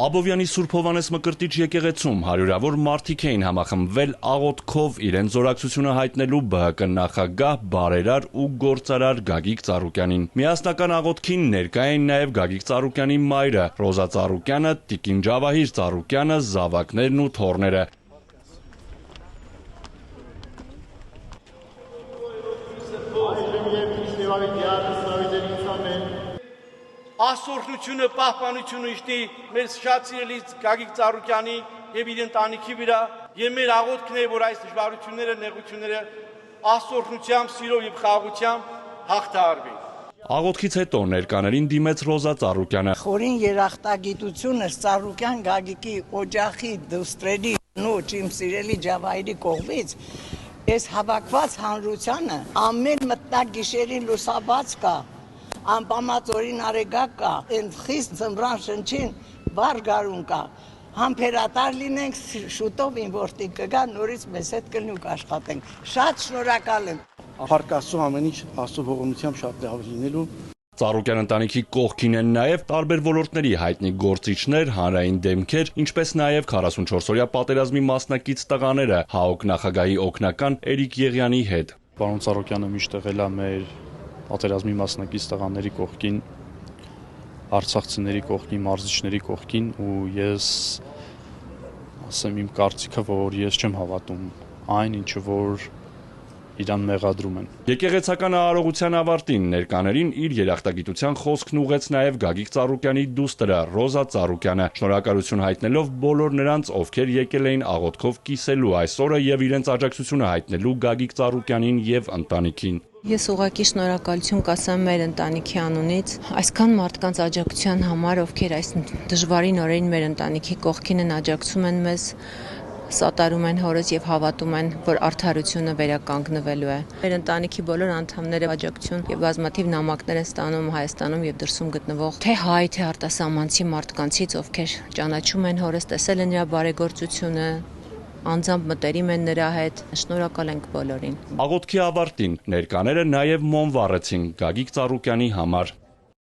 Աբովյանի Սուրբ Հովհաննես Մկրտիչ եկեղեցում հարյուրավոր մարդիկ էին համախմբվել աղոթքով իրենց զորակցությունը հայտնելու ԲՀԿ նախագահ, բարերար ու գործարար Գագիկ Ծառուկյանին։ Միասնական աղոթքին ներկա էին նաև Գագիկ Ծառուկյանի մայրը Ռոզա Ծառուկյանը, տիկին Ջավահիր Ծառուկյանը, զավակներն ու թոռները։ Աստորությունը, պահպանությունը իշտի մեր շատ սիրելից Գագիկ Ծառուկյանի եւ իր ընտանիքի վրա եւ մեր աղոթքն է, որ այս դժվարությունները, նեղությունները աստորությունությամբ, սիրով եւ խաղաղությամբ հաղթահարվի։ Աղոթքից հետո ներկաներին դիմեց Ռոզա Ծառուկյանը։ Խորին երախտագիտությունը Ծառուկյան Գագիկի օջախի դուստրերի նոջ իմ սիրելի Ջավահիրի կողմից այս հավաքված հանրությանը ամեն մտնագիշերին լուսաբաց կա, անպամած օրին արեգակ կա, այն խիստ ձմռան շնչին վառ գարուն կա, համբերատար լինենք, շուտով իմ որդին կգա, նորից մեզ հետ կլինենք աշխատենք, շատ շնորհակալ եմ։ Փառք Աստծո ամեն ինչ Աստծո ողորմությամբ շատ լավ լինելու։ Ծառուկյան ընտանիքի կողքին են նաև տարբեր ոլորտների հայտնի գործիչներ, հանրային դեմքեր, ինչպես նաև 44-օրյա պատերազմի մասնակից տղաները ՀԱՕԿ նախագահի օգնական Էրիկ Եղյանի հետ։ Պարոն Ծառուկյանը միշտ եղել է մեր պատերազմի մասնակից տղաների կողքին, արցախցիների կողքին, մարզիչների կողքին ու ես ասեմ իմ կարծիքը, որ ես չեմ հավատում այն, ինչը որ իրան մեղադրում են։ Եկեղեցական արարողության ավարտին ներկաներին իր երախտագիտության խոսքն ուղեց նաև Գագիկ Ծառուկյանի դուստրը Ռոզա Ծառուկյանը, շնորհակալություն հայտնելով բոլոր նրանց, ովքեր եկել էին աղոթքով կիսելու այս օրը եւ իրենց աջակցությունը հայտնելու Գագիկ Ծառուկյանին եւ ընտանիքին։ Ես ուղղակի շնորհակալություն կասեմ մեր ընտանիքի անունից այսքան մարդկանց աջակցության համար, ովքեր այս դժվարին օրերին մեր ընտանիքի կողքին են, աջակցում են մեզ, սատարում են հորս եւ հավատում են, որ արդարությունը վերականգնվելու է։ Մեր ընտանիքի բոլոր անդամները աջակցություն եւ բազմաթիվ նամակներ են ստանում Հայաստանում եւ դրսում գտնվող թե հայ, թե արտասահմանցի մարդկանցից, ովքեր ճանաչում են հորս, տեսել են նրա բարեգործությունը, անձամբ մտերիմ են նրա հետ, շնորհակալ ենք բոլորին։ Աղոթքի ավարտին ներկաները նաև մոմ վառեցին Գագիկ Ծառուկյանի համար։